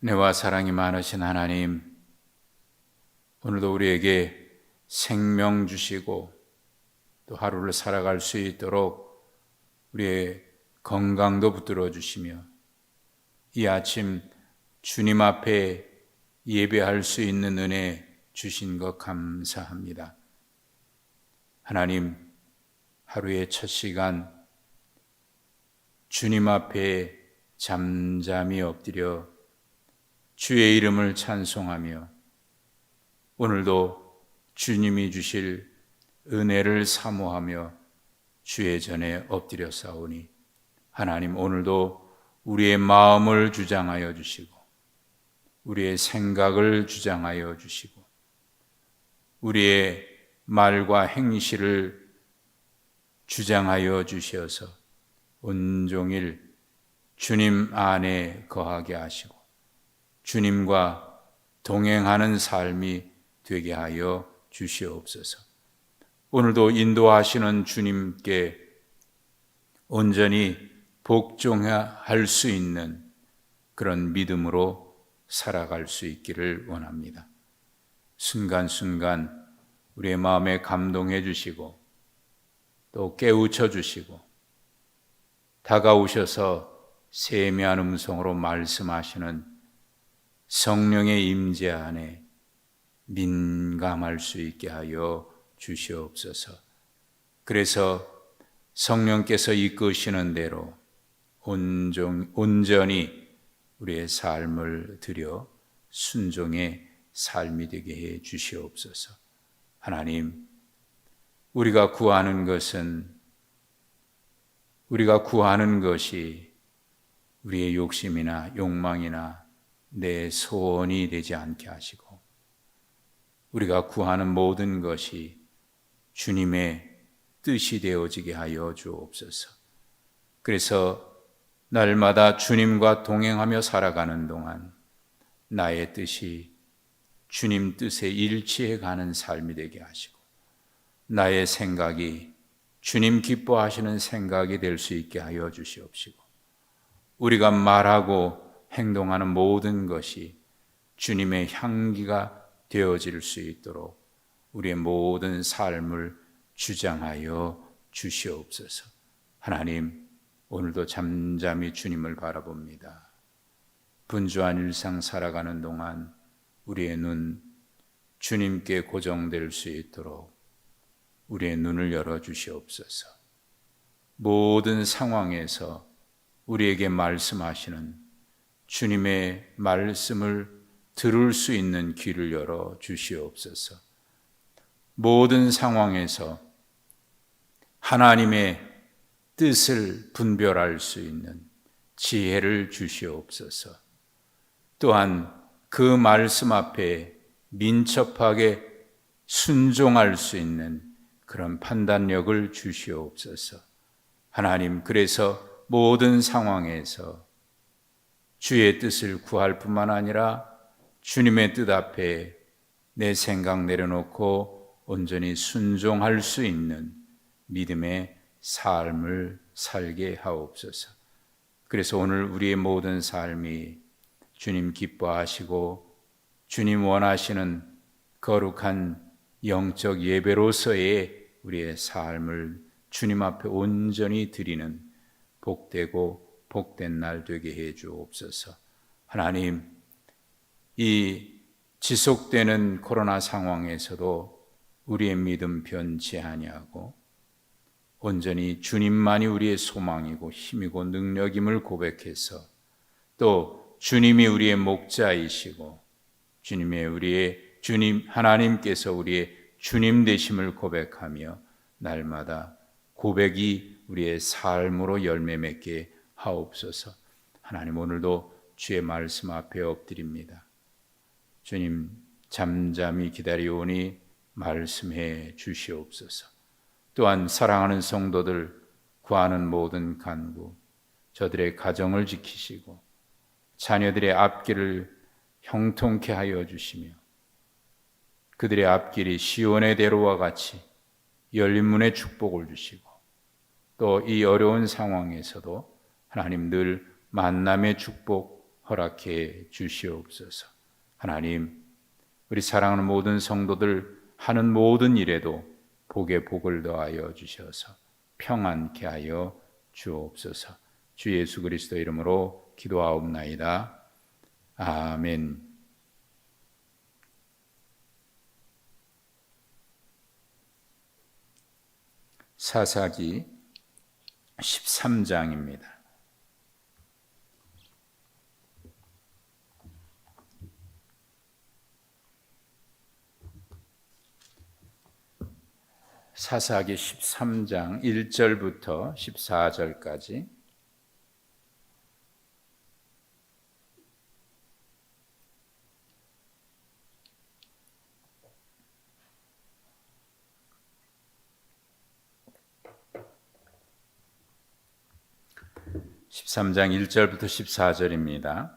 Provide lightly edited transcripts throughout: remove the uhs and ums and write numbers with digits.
은혜와 사랑이 많으신 하나님, 오늘도 우리에게 생명 주시고 또 하루를 살아갈 수 있도록 우리의 건강도 붙들어 주시며 이 아침 주님 앞에 예배할 수 있는 은혜 주신 것 감사합니다. 하나님, 하루의 첫 시간 주님 앞에 잠잠히 엎드려 주의 이름을 찬송하며 오늘도 주님이 주실 은혜를 사모하며 주의 전에 엎드려 싸우니 하나님, 오늘도 우리의 마음을 주장하여 주시고 우리의 생각을 주장하여 주시고 우리의 말과 행실을 주장하여 주셔서 온종일 주님 안에 거하게 하시고 주님과 동행하는 삶이 되게 하여 주시옵소서. 오늘도 인도하시는 주님께 온전히 복종할 수 있는 그런 믿음으로 살아갈 수 있기를 원합니다. 순간순간 우리의 마음에 감동해 주시고 또 깨우쳐 주시고 다가오셔서 세미한 음성으로 말씀하시는 성령의 임재 안에 민감할 수 있게 하여 주시옵소서. 그래서 성령께서 이끄시는 대로 온전히 우리의 삶을 드려 순종의 삶이 되게 해 주시옵소서. 하나님, 우리가 구하는 것이 우리의 욕심이나 욕망이나 내 소원이 되지 않게 하시고 우리가 구하는 모든 것이 주님의 뜻이 되어지게 하여 주옵소서. 그래서 날마다 주님과 동행하며 살아가는 동안 나의 뜻이 주님 뜻에 일치해 가는 삶이 되게 하시고 나의 생각이 주님 기뻐하시는 생각이 될 수 있게 하여 주시옵시고 우리가 말하고 행동하는 모든 것이 주님의 향기가 되어질 수 있도록 우리의 모든 삶을 주장하여 주시옵소서. 하나님, 오늘도 잠잠히 주님을 바라봅니다. 분주한 일상 살아가는 동안 우리의 눈 주님께 고정될 수 있도록 우리의 눈을 열어 주시옵소서. 모든 상황에서 우리에게 말씀하시는 주님의 말씀을 들을 수 있는 귀를 열어 주시옵소서. 모든 상황에서 하나님의 뜻을 분별할 수 있는 지혜를 주시옵소서. 또한 그 말씀 앞에 민첩하게 순종할 수 있는 그런 판단력을 주시옵소서. 하나님, 그래서 모든 상황에서 주의 뜻을 구할 뿐만 아니라 주님의 뜻 앞에 내 생각 내려놓고 온전히 순종할 수 있는 믿음의 삶을 살게 하옵소서. 그래서 오늘 우리의 모든 삶이 주님 기뻐하시고 주님 원하시는 거룩한 영적 예배로서의 우리의 삶을 주님 앞에 온전히 드리는 복되고 복된 날 되게 해 주옵소서. 하나님, 이 지속되는 코로나 상황에서도 우리의 믿음 변치 아니하고 온전히 주님만이 우리의 소망이고 힘이고 능력임을 고백해서 또 주님이 우리의 목자이시고 주님 하나님께서 우리의 주님 되심을 고백하며 날마다 고백이 우리의 삶으로 열매 맺게 하옵소서. 하나님, 오늘도 주의 말씀 앞에 엎드립니다. 주님, 잠잠히 기다리오니 말씀해 주시옵소서. 또한 사랑하는 성도들 구하는 모든 간구, 저들의 가정을 지키시고 자녀들의 앞길을 형통케 하여 주시며 그들의 앞길이 시온의 대로와 같이 열린 문의 축복을 주시고 또 이 어려운 상황에서도 하나님 늘 만남의 축복, 허락해 주시옵소서. 하나님, 우리 사랑하는 모든 성도들 하는 모든 일에도 복에 복을 더하여 주셔서 평안케 하여 주옵소서. 주 예수 그리스도 이름으로 기도하옵나이다. 아멘. 사사기 13장입니다. 사사기 13장 1절부터 14절까지 (13장 1절부터 14절입니다)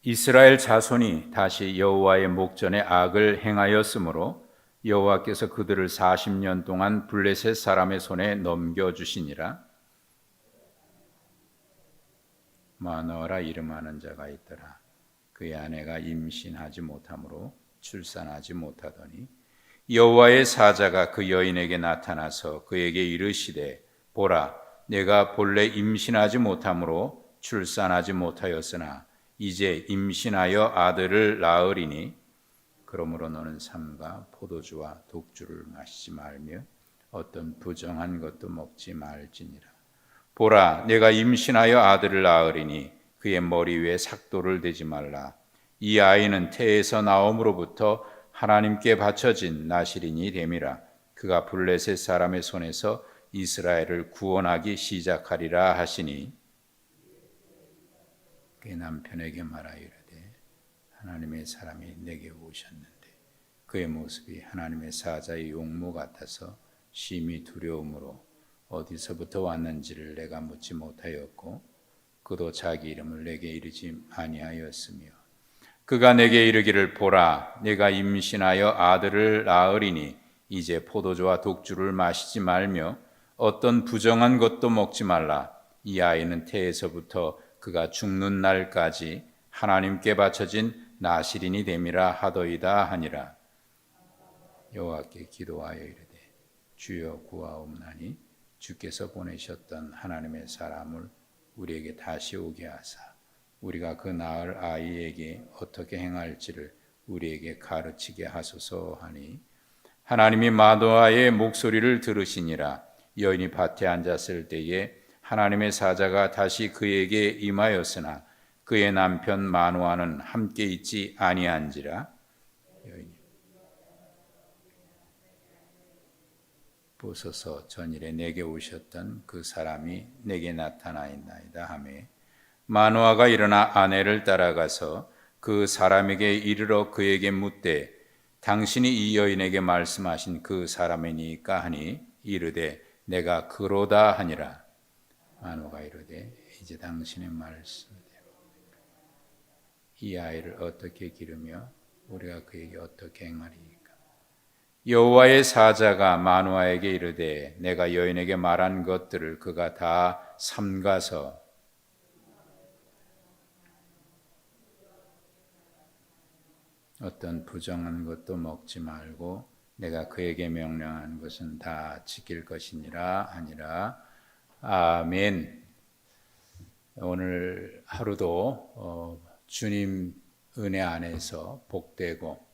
이스라엘 자손이 다시 여호와의 목전에 악을 행하였으므로 여호와께서 그들을 40년 동안 블레셋 사람의 손에 넘겨주시니라. 마노아라 이름하는 자가 있더라. 그의 아내가 임신하지 못하므로 출산하지 못하더니 여호와의 사자가 그 여인에게 나타나서 그에게 이르시되 보라, 내가 본래 임신하지 못하므로 출산하지 못하였으나 이제 임신하여 아들을 낳으리니 그러므로 너는 삼가 포도주와 독주를 마시지 말며 어떤 부정한 것도 먹지 말지니라. 보라, 내가 임신하여 아들을 낳으리니 그의 머리 위에 삭도를 대지 말라. 이 아이는 태에서 나옴으로부터 하나님께 바쳐진 나실인이 됨이라. 그가 블레셋 사람의 손에서 이스라엘을 구원하기 시작하리라 하시니 그의 남편에게 말하이르되 하나님의 사람이 내게 오셨는데 그의 모습이 하나님의 사자의 용모 같아서 심히 두려움으로 어디서부터 왔는지를 내가 묻지 못하였고 그도 자기 이름을 내게 이르지 아니하였으며 그가 내게 이르기를 보라, 내가 임신하여 아들을 낳으리니 이제 포도주와 독주를 마시지 말며 어떤 부정한 것도 먹지 말라. 이 아이는 태에서부터 그가 죽는 날까지 하나님께 바쳐진 나실인이 됨이라 하더이다 하니라. 여호와께 기도하여 이르되 주여 구하옵나니 주께서 보내셨던 하나님의 사람을 우리에게 다시 오게 하사 우리가 그 낳을 아이에게 어떻게 행할지를 우리에게 가르치게 하소서 하니 하나님이 마노아의 목소리를 들으시니라. 여인이 밭에 앉았을 때에 하나님의 사자가 다시 그에게 임하였으나 그의 남편 마노아는 함께 있지 아니한지라. 여인이 보소서, 전일에 내게 오셨던 그 사람이 내게 나타나 있나이다 하매 마노아가 일어나 아내를 따라가서 그 사람에게 이르러 그에게 묻되 당신이 이 여인에게 말씀하신 그 사람이니까 하니 이르되 내가 그로다 하니라. 마노아가 이르되 이제 당신의 말씀대로 이 아이를 어떻게 기르며 우리가 그에게 어떻게 행하리이까. 여호와의 사자가 마노아에게 이르되 내가 여인에게 말한 것들을 그가 다 삼가서 어떤 부정한 것도 먹지 말고 내가 그에게 명령한 것은 다 지킬 것이니라 하니라. 아멘. 오늘 하루도 주님 은혜 안에서 복되고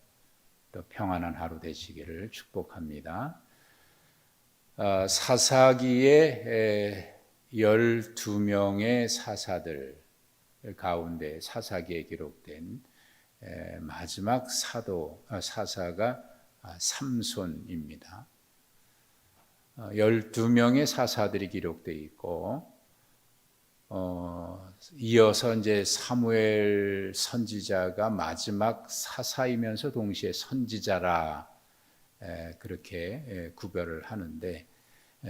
또 평안한 하루 되시기를 축복합니다. 사사기의 12명의 사사들 가운데 사사기에 기록된 마지막 사사가 삼손입니다. 12명의 사사들이 기록되어 있고 이어서 이제 사무엘 선지자가 마지막 사사이면서 동시에 선지자라 그렇게 구별을 하는데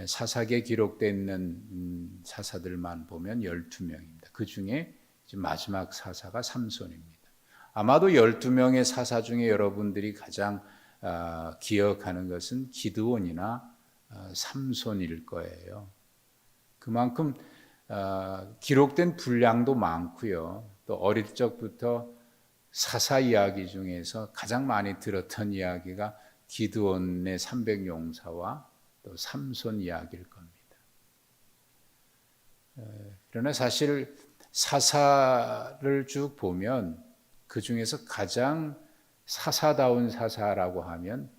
사사기에 기록되어 있는 사사들만 보면 12명입니다. 그 중에 마지막 사사가 삼손입니다. 아마도 12명의 사사 중에 여러분들이 가장 기억하는 것은 기드온이나 삼손일 거예요. 그만큼 기록된 분량도 많고요. 또 어릴 적부터 사사 이야기 중에서 가장 많이 들었던 이야기가 기드온의 300용사와 또 삼손 이야기일 겁니다. 그러나 사실 사사를 쭉 보면 그 중에서 가장 사사다운 사사라고 하면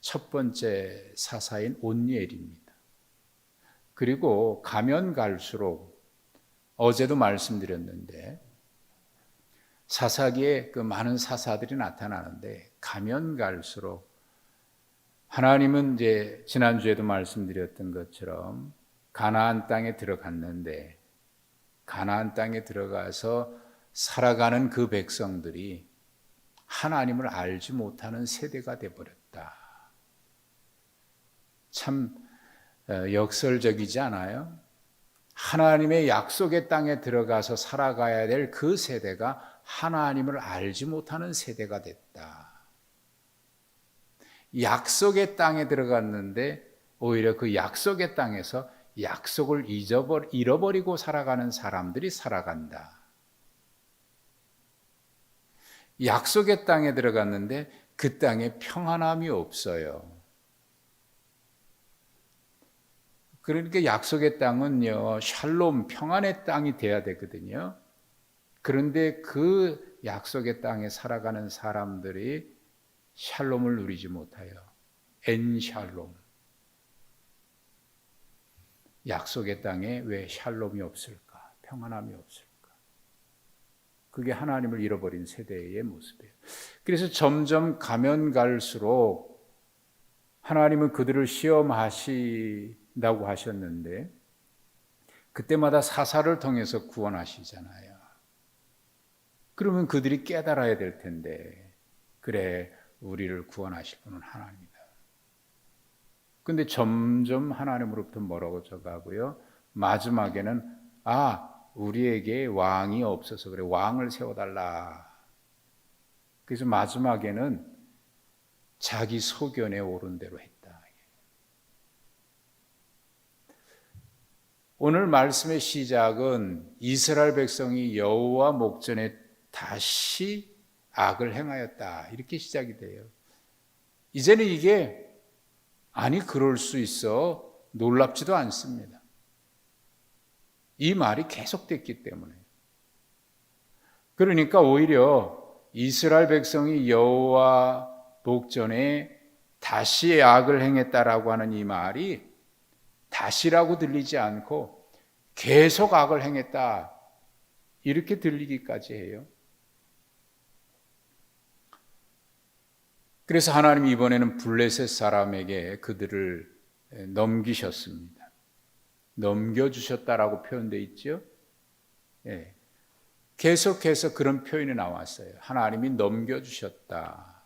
첫 번째 사사인 온니엘입니다. 그리고 가면 갈수록 어제도 말씀드렸는데 사사기에 그 많은 사사들이 나타나는데 가면 갈수록 하나님은 이제 지난주에도 말씀드렸던 것처럼 가나안 땅에 들어갔는데 가나안 땅에 들어가서 살아가는 그 백성들이 하나님을 알지 못하는 세대가 되어버렸다. 참 역설적이지 않아요? 하나님의 약속의 땅에 들어가서 살아가야 될 그 세대가 하나님을 알지 못하는 세대가 됐다. 약속의 땅에 들어갔는데 오히려 그 약속의 땅에서 약속을 잃어버리고 살아가는 사람들이 살아간다. 약속의 땅에 들어갔는데 그 땅에 평안함이 없어요. 그러니까 약속의 땅은요, 샬롬, 평안의 땅이 돼야 되거든요. 그런데 그 약속의 땅에 살아가는 사람들이 샬롬을 누리지 못해요. 엔샬롬. 약속의 땅에 왜 샬롬이 없을까? 평안함이 없을까? 그게 하나님을 잃어버린 세대의 모습이에요. 그래서 점점 가면 갈수록 하나님은 그들을 시험하신다고 하셨는데 그때마다 사사를 통해서 구원하시잖아요. 그러면 그들이 깨달아야 될 텐데 그래, 우리를 구원하실 분은 하나님이다. 근데 점점 하나님으로부터 멀어져 가고요. 마지막에는 우리에게 왕이 없어서 그래, 왕을 세워달라. 그래서 마지막에는 자기 소견에 오른 대로 했다. 오늘 말씀의 시작은 이스라엘 백성이 여호와 목전에 다시 악을 행하였다. 이렇게 시작이 돼요. 이제는 이게 아니 그럴 수 있어 놀랍지도 않습니다. 이 말이 계속됐기 때문에. 그러니까 오히려 이스라엘 백성이 여호와 목전에 다시 악을 행했다라고 하는 이 말이 다시라고 들리지 않고 계속 악을 행했다 이렇게 들리기까지 해요. 그래서 하나님이 이번에는 블레셋 사람에게 그들을 넘기셨습니다. 넘겨주셨다라고 표현되어 있죠. 예. 계속해서 그런 표현이 나왔어요. 하나님이 넘겨주셨다.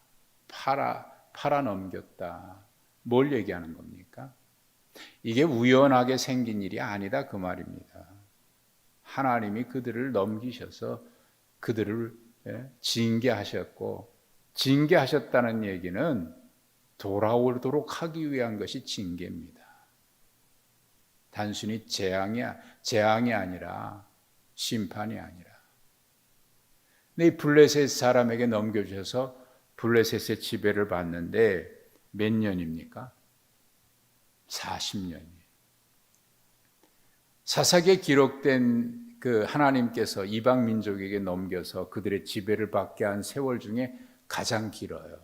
팔아 넘겼다. 뭘 얘기하는 겁니까? 이게 우연하게 생긴 일이 아니다 그 말입니다. 하나님이 그들을 넘기셔서 그들을 징계하셨고, 징계하셨다는 얘기는 돌아오도록 하기 위한 것이 징계입니다. 단순히 재앙이 아니라 심판이 아니라. 이 블레셋 사람에게 넘겨주셔서 블레셋의 지배를 받는데 몇 년입니까? 40년이에요. 사사기에 기록된 그 하나님께서 이방 민족에게 넘겨서 그들의 지배를 받게 한 세월 중에 가장 길어요.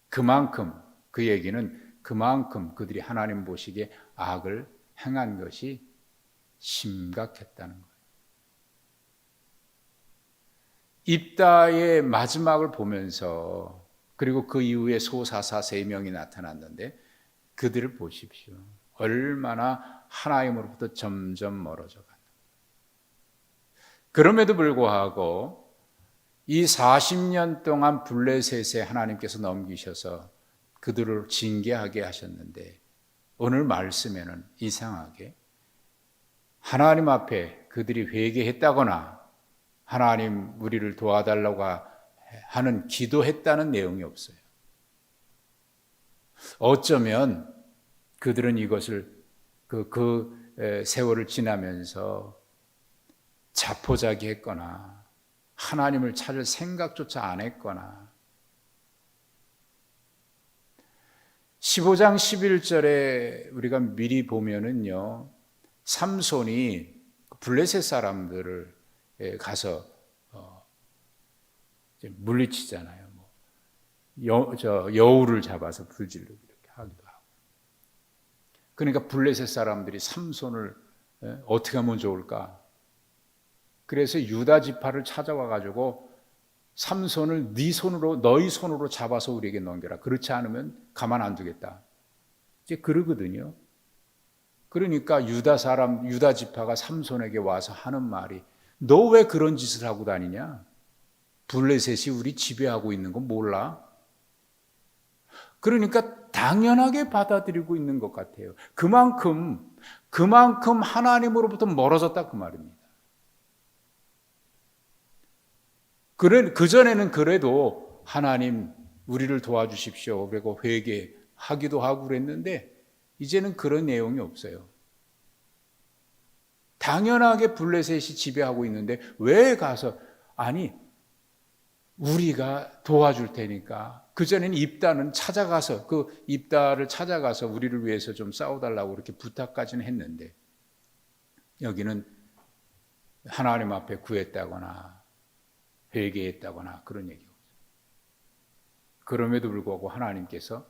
그만큼 그 얘기는 그만큼 그들이 하나님 보시기에 악을 행한 것이 심각했다는 거예요. 입다의 마지막을 보면서 그리고 그 이후에 소사사 3명이 나타났는데 그들을 보십시오. 얼마나 하나님으로부터 점점 멀어져 가는. 그럼에도 불구하고 이 40년 동안 블레셋에 하나님께서 넘기셔서 그들을 징계하게 하셨는데 오늘 말씀에는 이상하게 하나님 앞에 그들이 회개했다거나 하나님 우리를 도와달라고 하는 기도했다는 내용이 없어요. 어쩌면 그들은 이것을 그 세월을 지나면서 자포자기했거나 하나님을 찾을 생각조차 안 했거나 15장 11절에 우리가 미리 보면은요, 삼손이 블레셋 사람들을 가서 물리치잖아요. 여우를 잡아서 불질르고 이렇게 하기도 하고. 그러니까 블레셋 사람들이 삼손을 어떻게 하면 좋을까? 그래서 유다 지파를 찾아와 가지고 삼손을 너희 손으로 잡아서 우리에게 넘겨라. 그렇지 않으면 가만 안 두겠다. 이제 그러거든요. 그러니까 유다 지파가 삼손에게 와서 하는 말이, 너 왜 그런 짓을 하고 다니냐? 블레셋이 우리 지배하고 있는 거 몰라? 그러니까 당연하게 받아들이고 있는 것 같아요. 그만큼 하나님으로부터 멀어졌다 그 말입니다. 그전에는 그래도 하나님 우리를 도와주십시오. 그리고 회개하기도 하고 그랬는데 이제는 그런 내용이 없어요. 당연하게 블레셋이 지배하고 있는데 왜 가서 우리가 도와줄 테니까. 그전에는 입다를 찾아가서 우리를 위해서 좀 싸워달라고 그렇게 부탁까지는 했는데 여기는 하나님 앞에 구했다거나 회개했다거나 그런 얘기가 없어요. 그럼에도 불구하고 하나님께서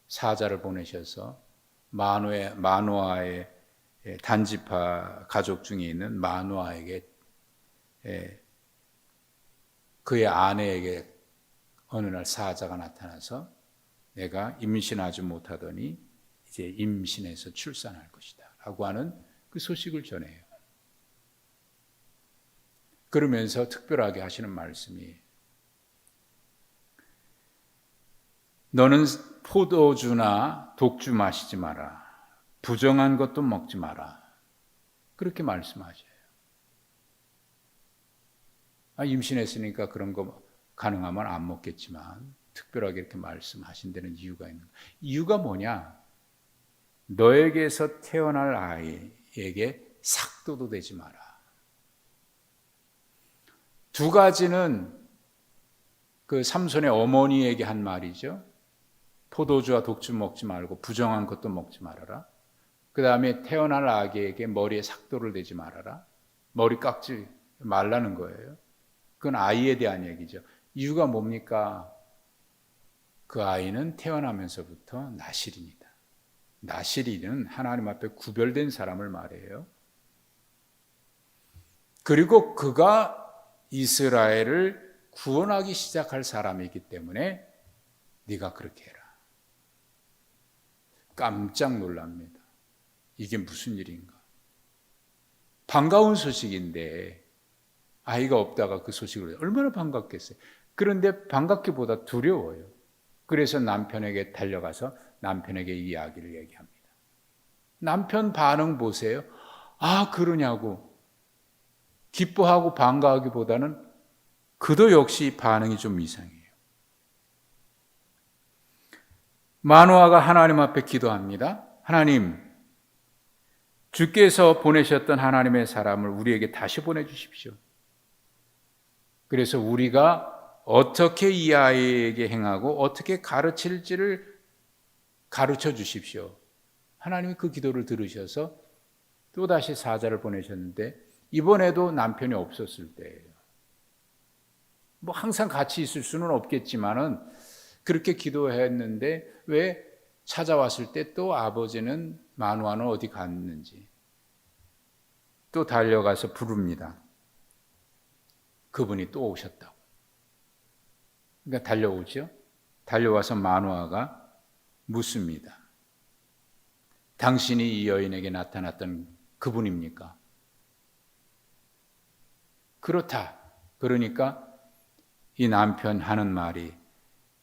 사자를 보내셔서 마노아의 단지파 가족 중에 있는 마노아에게 그의 아내에게 어느 날 사자가 나타나서 내가 임신하지 못하더니 이제 임신해서 출산할 것이다 라고 하는 그 소식을 전해요. 그러면서 특별하게 하시는 말씀이, 너는 포도주나 독주 마시지 마라. 부정한 것도 먹지 마라. 그렇게 말씀하셔요. 임신했으니까 그런 거 가능하면 안 먹겠지만 특별하게 이렇게 말씀하신 데는 이유가 있는 거예요. 이유가 뭐냐? 너에게서 태어날 아이에게 삭도도 되지 마라. 두 가지는 그 삼손의 어머니에게 한 말이죠. 포도주와 독주 먹지 말고 부정한 것도 먹지 말아라. 그 다음에 태어날 아기에게 머리에 삭도를 대지 말아라. 머리 깎지 말라는 거예요. 그건 아이에 대한 얘기죠. 이유가 뭡니까? 그 아이는 태어나면서부터 나실인이다. 나실인은 하나님 앞에 구별된 사람을 말해요. 그리고 그가 이스라엘을 구원하기 시작할 사람이기 때문에 네가 그렇게 해라. 깜짝 놀랍니다. 이게 무슨 일인가? 반가운 소식인데 아이가 없다가 그 소식을 얼마나 반갑겠어요. 그런데 반갑기보다 두려워요. 그래서 남편에게 달려가서 남편에게 이야기를 얘기합니다. 남편 반응 보세요. 그러냐고. 기뻐하고 반가워하기보다는 그도 역시 반응이 좀 이상해요. 마노아가 하나님 앞에 기도합니다. 하나님, 주께서 보내셨던 하나님의 사람을 우리에게 다시 보내주십시오. 그래서 우리가 어떻게 이 아이에게 행하고 어떻게 가르칠지를 가르쳐 주십시오. 하나님이 그 기도를 들으셔서 또다시 사자를 보내셨는데 이번에도 남편이 없었을 때예요. 항상 같이 있을 수는 없겠지만은 그렇게 기도했는데 왜 찾아왔을 때 또 아버지는 마노아는 어디 갔는지 또 달려가서 부릅니다. 그분이 또 오셨다고. 그러니까 달려오죠. 달려와서 마노아가 묻습니다. 당신이 이 여인에게 나타났던 그분입니까? 그렇다. 그러니까 이 남편 하는 말이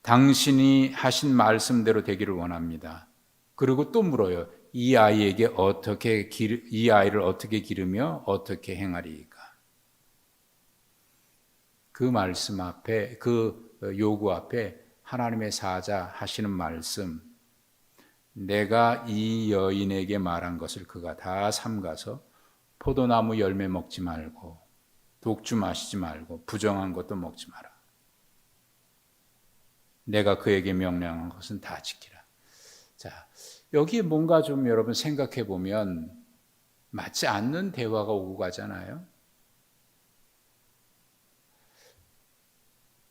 당신이 하신 말씀대로 되기를 원합니다. 그리고 또 물어요. 이 아이를 어떻게 기르며 어떻게 행하리이까? 그 말씀 앞에, 그 요구 앞에 하나님의 사자 하시는 말씀, 내가 이 여인에게 말한 것을 그가 다 삼가서 포도나무 열매 먹지 말고 독주 마시지 말고 부정한 것도 먹지 마라. 내가 그에게 명령한 것은 다 지키라. 자, 여기 뭔가 좀 여러분 생각해 보면 맞지 않는 대화가 오고 가잖아요.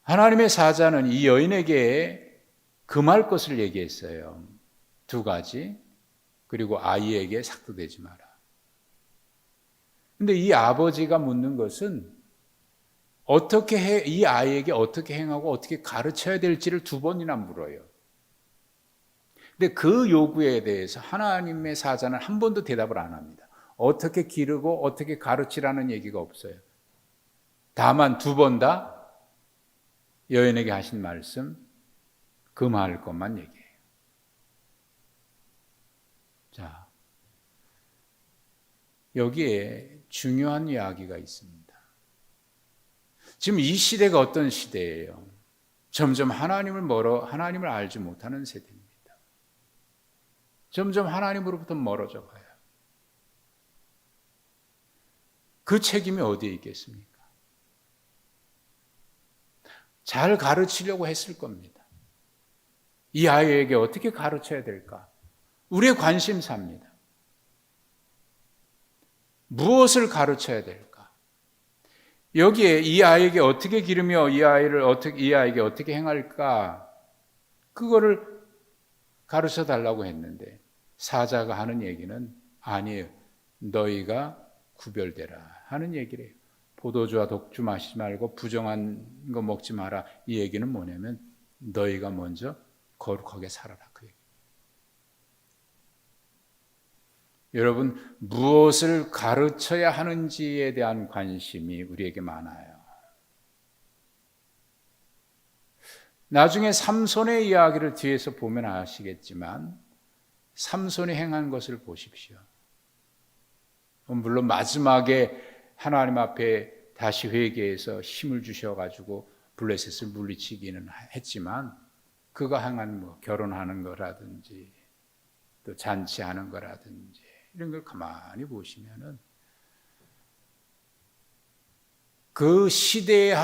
하나님의 사자는 이 여인에게 금할 것을 얘기했어요. 2가지. 그리고 아이에게 삭도되지 마라. 근데 이 아버지가 묻는 것은 이 아이에게 어떻게 행하고 어떻게 가르쳐야 될지를 2번이나 물어요. 근데 그 요구에 대해서 하나님의 사자는 한 번도 대답을 안 합니다. 어떻게 기르고 어떻게 가르치라는 얘기가 없어요. 다만 2번 다 여인에게 하신 말씀, 금할 것만 얘기해요. 자, 여기에 중요한 이야기가 있습니다. 지금 이 시대가 어떤 시대예요? 점점 하나님을 알지 못하는 세대입니다. 점점 하나님으로부터 멀어져 가요. 그 책임이 어디에 있겠습니까? 잘 가르치려고 했을 겁니다. 이 아이에게 어떻게 가르쳐야 될까? 우리의 관심사입니다. 무엇을 가르쳐야 될까? 여기에 이 아이에게 어떻게 기르며 이 아이에게 어떻게 행할까? 그거를 가르쳐 달라고 했는데 사자가 하는 얘기는 아니에요. 너희가 구별되라 하는 얘기를 해요. 포도주와 독주 마시지 말고 부정한 거 먹지 마라. 이 얘기는 뭐냐면 너희가 먼저 거룩하게 살아라. 그 얘기. 여러분, 무엇을 가르쳐야 하는지에 대한 관심이 우리에게 많아요. 나중에 삼손의 이야기를 뒤에서 보면 아시겠지만 삼손이 행한 것을 보십시오. 물론 마지막에 하나님 앞에 다시 회개해서 힘을 주셔가지고 블레셋을 물리치기는 했지만 그가 행한 결혼하는 거라든지 또 잔치하는 거라든지 이런 걸 가만히 보시면은 그 시대의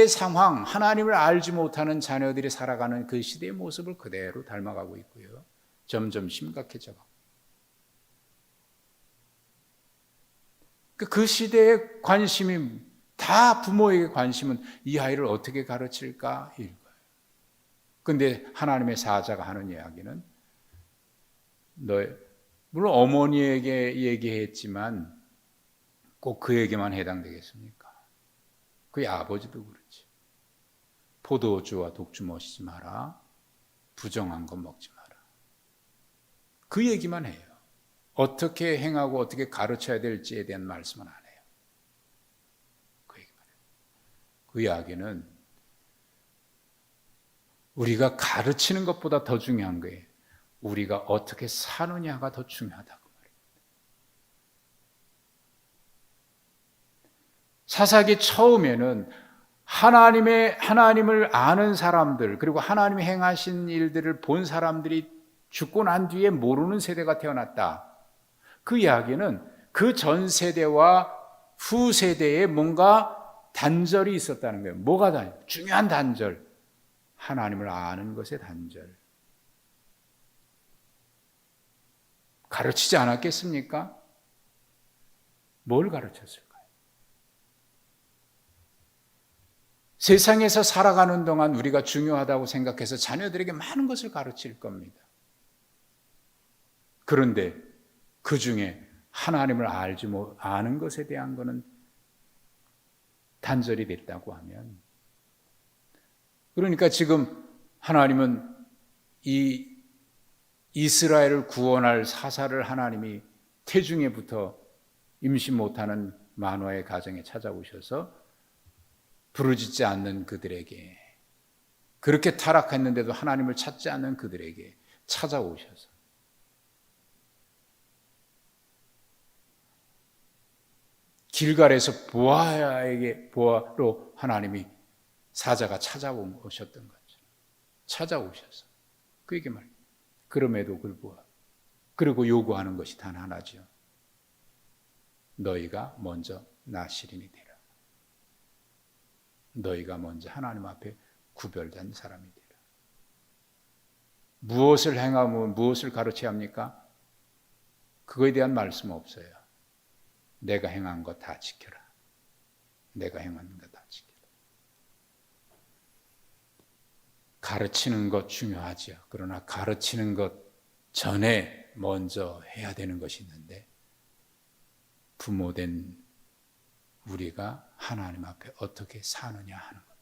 상황, 하나님을 알지 못하는 자녀들이 살아가는 그 시대의 모습을 그대로 닮아가고 있고요. 점점 심각해져가고. 그 시대의 관심이 다 부모에게 관심은 이 아이를 어떻게 가르칠까 이거예요. 그런데 하나님의 사자가 하는 이야기는 물론 어머니에게 얘기했지만 꼭 그에게만 해당되겠습니까? 그의 아버지도 그렇지. 포도주와 독주 마시지 마라. 부정한 것 먹지 마라. 그 얘기만 해요. 어떻게 행하고 어떻게 가르쳐야 될지에 대한 말씀은 안 해요. 그 얘기만 해요. 그 이야기는 우리가 가르치는 것보다 더 중요한 거예요. 우리가 어떻게 사느냐가 더 중요하다고 말입니다. 사사기 처음에는 하나님을 아는 사람들, 그리고 하나님이 행하신 일들을 본 사람들이 죽고 난 뒤에 모르는 세대가 태어났다. 그 이야기는 그 전 세대와 후 세대에 뭔가 단절이 있었다는 거예요. 뭐가 중요한 단절. 하나님을 아는 것의 단절. 가르치지 않았겠습니까? 뭘 가르쳤을까요? 세상에서 살아가는 동안 우리가 중요하다고 생각해서 자녀들에게 많은 것을 가르칠 겁니다. 그런데 그 중에 하나님을 아는 것에 대한 것은 단절이 됐다고 하면, 그러니까 지금 하나님은 이 이스라엘을 구원할 사사를 하나님이 태중에부터 임신 못하는 만화의 가정에 찾아오셔서 부르짖지 않는 그들에게, 그렇게 타락했는데도 하나님을 찾지 않는 그들에게 찾아오셔서 길갈에서 보아로 하나님이 사자가 찾아오셨던 거죠. 찾아오셔서 그에게 말입니다. 그럼에도 불구하고 그리고 요구하는 것이 단 하나죠. 너희가 먼저 나시린이 되라. 너희가 먼저 하나님 앞에 구별된 사람이 되라. 무엇을 행하면 무엇을 가르쳐야 합니까? 그거에 대한 말씀 없어요. 내가 행한 거 다 지켜라. 내가 행한 거 다 지켜라. 가르치는 것 중요하죠. 그러나 가르치는 것 전에 먼저 해야 되는 것이 있는데, 부모된 우리가 하나님 앞에 어떻게 사느냐 하는 것.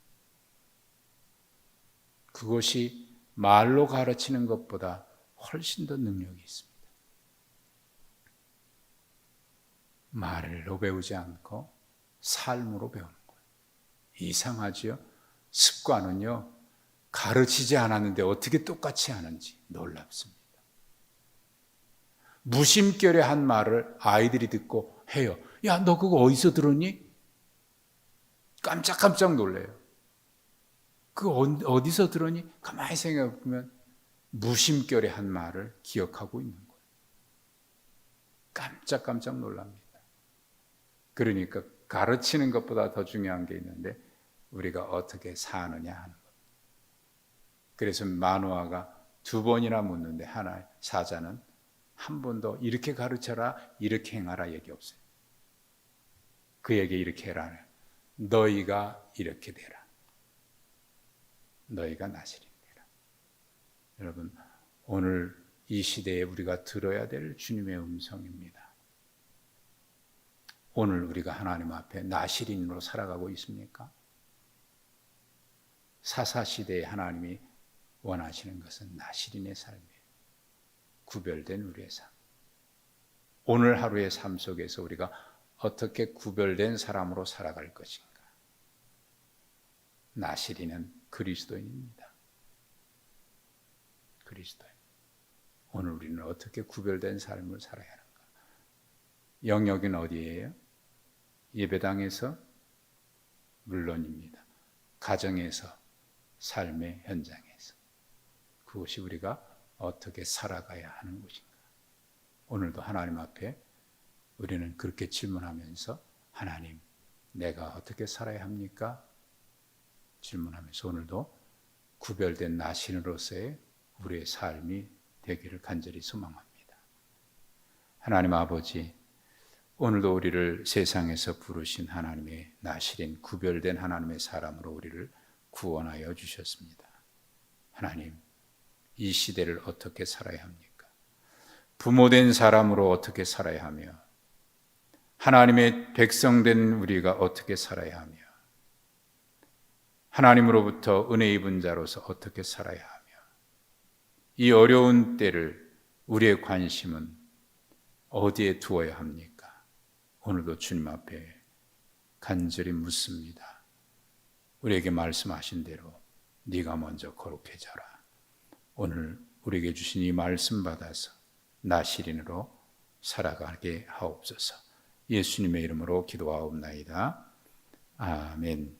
그것이 말로 가르치는 것보다 훨씬 더 능력이 있습니다. 말로 배우지 않고 삶으로 배우는 거예요. 이상하지요? 습관은요, 가르치지 않았는데 어떻게 똑같이 하는지 놀랍습니다. 무심결에 한 말을 아이들이 듣고 해요. 야, 너 그거 어디서 들었니? 깜짝깜짝 놀래요. 그거 어디서 들었니? 가만히 생각해보면 무심결에 한 말을 기억하고 있는 거예요. 깜짝깜짝 놀랍니다. 그러니까 가르치는 것보다 더 중요한 게 있는데, 우리가 어떻게 사느냐 하는 것. 그래서 마노아가 2번이나 묻는데 사자는 한 번도 이렇게 가르쳐라, 이렇게 행하라 얘기 없어요. 그에게 이렇게 해라. 너희가 이렇게 되라. 너희가 나시린 되라. 여러분, 오늘 이 시대에 우리가 들어야 될 주님의 음성입니다. 오늘 우리가 하나님 앞에 나시린으로 살아가고 있습니까? 사사시대에 하나님이 원하시는 것은 나시린의 삶이에요. 구별된 우리의 삶. 오늘 하루의 삶 속에서 우리가 어떻게 구별된 사람으로 살아갈 것인가? 나시린은 그리스도인입니다. 그리스도인. 오늘 우리는 어떻게 구별된 삶을 살아야 하는가? 영역은 어디예요? 예배당에서? 물론입니다. 가정에서, 삶의 현장에서. 그것이 우리가 어떻게 살아가야 하는 것인가? 오늘도 하나님 앞에 우리는 그렇게 질문하면서, 하나님, 내가 어떻게 살아야 합니까? 질문하면서 오늘도 구별된 나신으로서의 우리의 삶이 되기를 간절히 소망합니다. 하나님 아버지, 오늘도 우리를 세상에서 부르신 하나님의 나시린 구별된 하나님의 사람으로 우리를 구원하여 주셨습니다. 하나님, 이 시대를 어떻게 살아야 합니까? 부모된 사람으로 어떻게 살아야 하며, 하나님의 백성된 우리가 어떻게 살아야 하며, 하나님으로부터 은혜 입은 자로서 어떻게 살아야 하며, 이 어려운 때를 우리의 관심은 어디에 두어야 합니까? 오늘도 주님 앞에 간절히 묻습니다. 우리에게 말씀하신 대로 네가 먼저 거룩해져라. 오늘 우리에게 주신 이 말씀 받아서 나시린으로 살아가게 하옵소서. 예수님의 이름으로 기도하옵나이다. 아멘.